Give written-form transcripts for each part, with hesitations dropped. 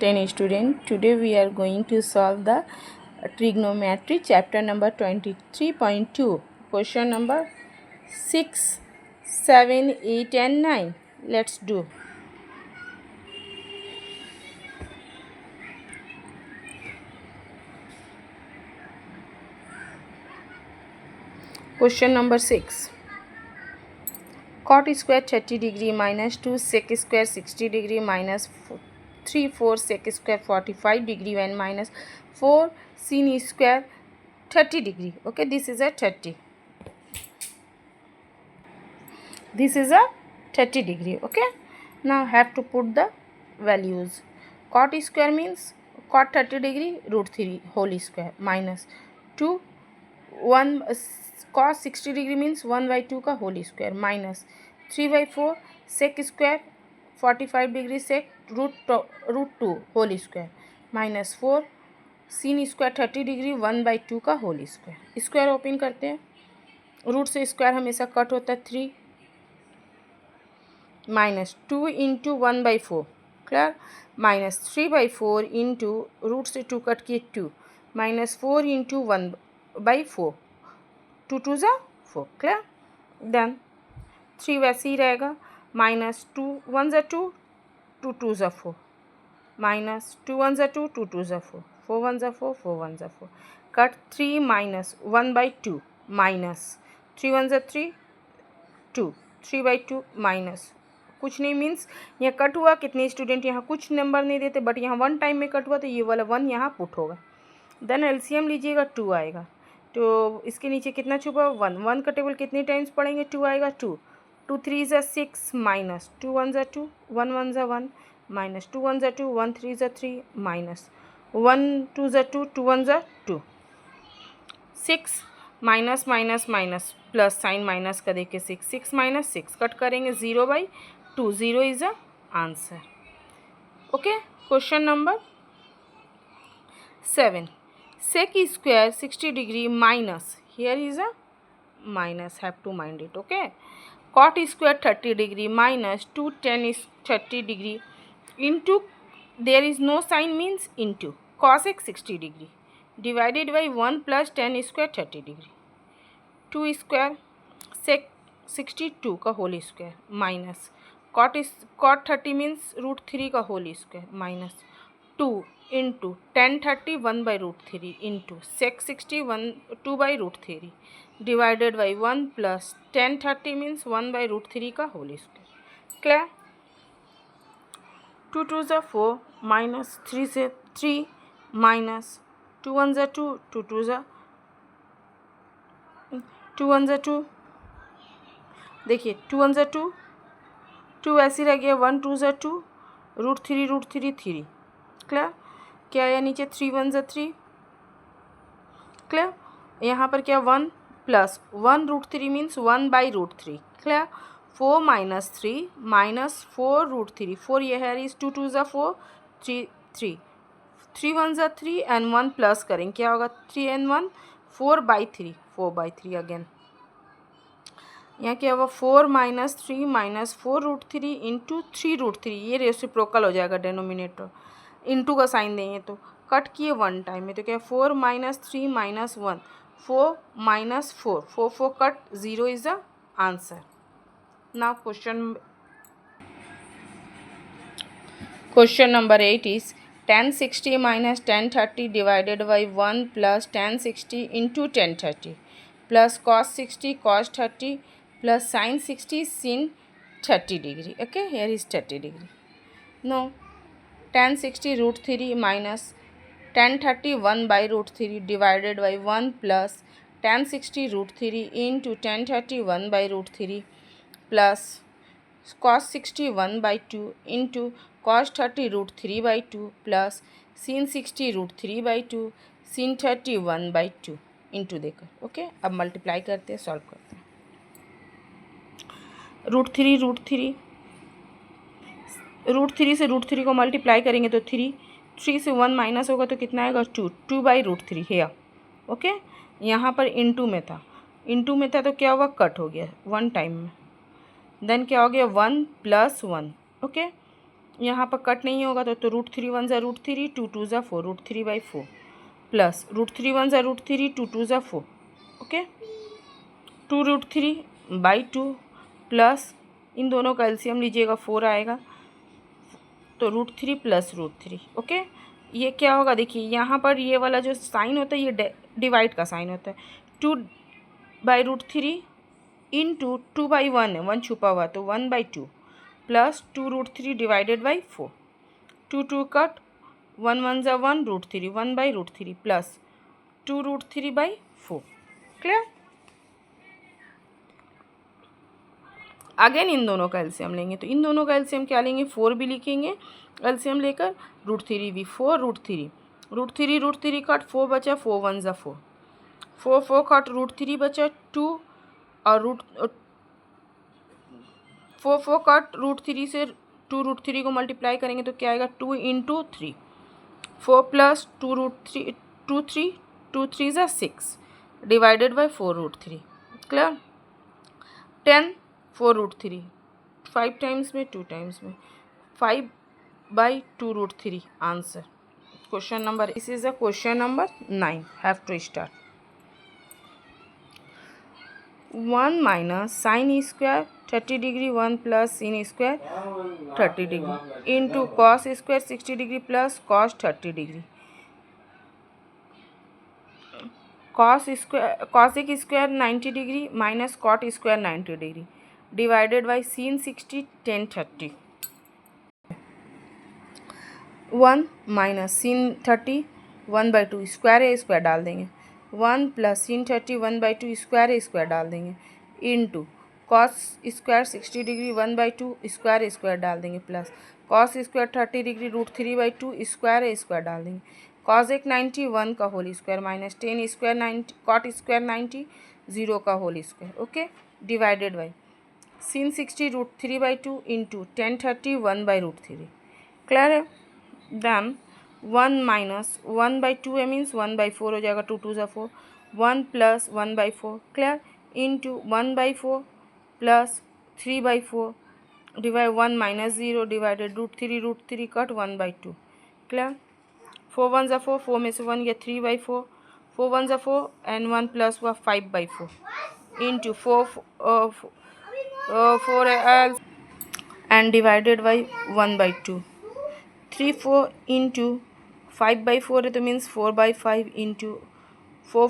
10 student. Today we are going to solve the trigonometry chapter number 23.2. Question number 6, 7, 8 and 9. Let's do. Question number 6. Cot square 30 degree minus 2 sec square 60 degree minus 3 4 sec square 45 degree and minus 4 sin square 30 degree. Okay, this is a 30. This is a 30 degree. Okay, now have to put the values. Cot square means cot 30 degree root 3 whole square minus 2 1 cos 60 degree means 1/2 का whole square minus 3/4 sec square 45 degree sec root 2 whole square minus 4 sin square 30 degree 1/2 का whole square. Square open करते हैं. Root से square हमेशा cut होता है 3 minus 2 into 1/4 clear minus 3/4 into root से 2 cut किए 2 माइनस 4 इंटू 1/4 2 2 ज़ा 4 क्लियर. देन 3 वैसे ही रहेगा माइनस 2 1 ज़ा 2 2 2 ज़ा 4 माइनस 2 1 ज़ा 2 2 2 ज़ा 4 4 1 ज़ा 4 4 1 ज़ा 4 कट 3 माइनस 1/2 माइनस 3 1 ज़ा 3 2 3/2 माइनस कुछ नहीं मीन्स यहाँ कट हुआ. कितने स्टूडेंट यहाँ कुछ नंबर नहीं देते बट यहाँ 1 टाइम में कट हुआ तो ये वाला 1 यहाँ पुट होगा. देन एलसीएम लीजिएगा 2 आएगा तो इसके नीचे कितना छुपा 1 1 का टेबल कितने टाइम्स पढ़ेंगे 2 आएगा 2 2 3 ज़ा 6 माइनस 2 1 ज़ा 2 1 1 ज़ा 1 माइनस 2 1 ज़ा 2 1 3 ज़ा 3 माइनस 1 2 ज़ा 2 2 1 ज़ा 2 6 minus minus minus plus sign minus का देखिए 6 6 माइनस 6 कट करेंगे 0/2 0 is a answer. Okay question number 7 sec square 60 degree minus here is a minus have to mind it. Okay, cot square 30 degree minus 2 tan is 30 degree into there is no sign means into cosec 60 degree divided by 1 plus tan square 30 degree 2 square sec 62 का whole square minus cot 30 means root 3 का whole square minus 2 into tan 30 1/√3 इंटू sec 60 2/√3 divided by 1 plus tan 30 means 1/√3 का whole square clear. 2 2 ज़ा 4 minus 3 से 3 minus 2 1 ज़ा 2 2 2 ज़ा 2 1 ज़ा 2 देखिए 2 1 ज़ा 2 2 ऐसे रह गया 1 2 ज़ा 2 √3 3 क्लियर. क्या आया नीचे 3 1 ज़ा 3 क्लियर. यहाँ पर क्या 1 plus 1√3 means 1/√3 clear. 4 minus 3 minus 4√3 4 ये है इस 2 2 ज़ा 4 3 3 3 1 ज़ा 3 एंड 1 प्लस करेंगे क्या होगा 3 एंड 1 4/3 4/3 अगेन. यहाँ क्या होगा 4 माइनस 3 माइनस 4√3 इंटू 3√3 ये रेसिप्रोकल हो जाएगा डेनोमिनेटर इंटू का साइन देंगे तो कट किए 1 टाइम में तो क्या 4 minus 3 minus 1 4 minus 4 4 4 cut 0 is the answer. Now question number 8 is tan 60 minus tan 30 divided by 1 plus tan 60 into tan 30 plus cos 60 cos 30 plus sin 60 sin 30 degree. Okay, here is 30 degree. No, tan 60 √3 minus tan 30 1/√3 divided by 1 plus tan 60 √3 into tan 30 1/√3 plus cos 60 1/2 into cos 30 √3/2 plus sin 60 √3/2 sin 30 1/2 into देकर. Okay अब multiply करते हैं solve करते हैं. √3 से √3 को multiply करेंगे तो 3 से 1 माइनस होगा तो कितना आएगा 2 2/√3 है. ओके यहाँ पर इंटू में था तो क्या हुआ कट हो गया 1 टाइम में. देन क्या हो गया 1 प्लस 1. ओके यहाँ पर कट नहीं होगा तो रूट 3 1 ज़ा रूट 3, 2 2 ज़ा 4, रूट 3 बाई 4 प्लस रूट 3 1 ज़ा रूट 3, 2 2 ज़ा 4, ओके, 2 रूट 3 बाई 2 प्लस इन दोनों का एलसीएम लीजिएगा 4 आएगा, तो रूट 3 प्लस रूट 3, ओके। ये क्या होगा देखिए, यहाँ पर ये वाला जो साइन होता है ये डिवाइड का साइन होता है, 2 बाई रूट 3 इंटू 2 बाई 1 है, 1 छुपा हुआ तो 1 by 2 plus 2 root 3 divided by 4, 2 2 cut, 1 1 ज़ा 1 root 3, 1 by root 3 plus 2 root 3 by 4, clear. Again इन दोनों का एलसीएम लेंगे, तो इन दोनों का एलसीएम क्या लेंगे, 4 भी लिखेंगे एलसीएम लेकर, रूट 3 भी 4, रूट 3 कट, 4 बचा, 4 1 ज़ा 4, 4 4 कट, रूट 3 बचा 2 और रूट 4 4 कट, रूट 3 से 2 रूट 3 को मल्टीप्लाई करेंगे तो क्या आएगा, 2 इंटू 3, 4 प्लस 2 रूट 3 2 3 ज़ा 6 divided by 4 root 3, clear. 10 4 root 3, 5 times में 2 टाइम्स में 5 by 2 root 3 answer. Question number, this is the question number 9, have to start. 1 minus sine square 30 degree 1 plus sin square 30 degree into cos square 60 degree plus cos 30 degree, cosec square 90 degree minus cot square 90 degree divided by sin 60 tan 30। 1 minus sin 30 1 by 2 square है, square डाल देंगे, 1 plus sin 30 1 by 2 square है, square डाल देंगे, into cos square 60 degree 1 by 2 square है, square डाल देंगे, plus cos square 30 degree root 3 by 2 square है, स्क्वायर डाल देंगे, कॉस एक 90 1 का whole square minus tan square 90 cot square 90 0 का whole square, okay, divided by sin 60 root 3 by 2 into tan 30 1 by root 3, clear है। देन 1 माइनस 1 बाई 2 है means 1 by 4 हो जाएगा, 2 2 ज़ा 4, 1 plus 1 by 4, clear, into 1 by 4 plus 3 by 4 divide 1 minus 0 divided root 3 cut 1 by 2, clear, 4 1 ज़ा 4, 4 में से 1 गया 3 by 4, 4 1 ज़ा 4 एंड 1 प्लस हुआ 5 by 4 into 4 L and divided by 1 by 2, 3 4 into 5 by 4 है तो मीन्स 4 बाई 5 इंटू 4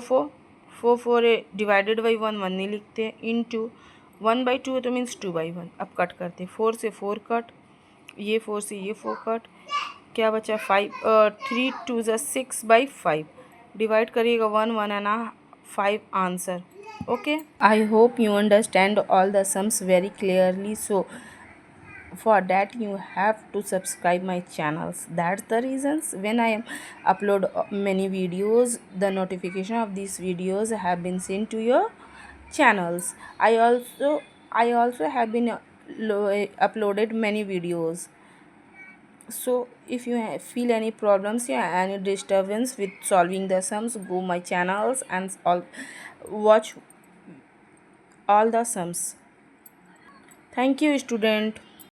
4 है डिवाइडेड बाई 1 1 नहीं लिखते, इंटू 1 बाई 2 है तो मीन्स 2 बाई 1। अब कट करते, 4 से 4 कट, ये 4 से ये 4 कट, क्या बचा 5 3 2 ज़ा 6 बाई 5 डिवाइड करिएगा 1 1 and 5 answer, okay. I hope you understand all the sums very clearly, so for that you have to subscribe my channels. That's the reasons when I upload many videos, the notification of these videos have been sent to your channels. I also have been uploaded many videos, so if you feel any problems or any disturbance with solving the sums, go my channels and watch all the sums. Thank you, student.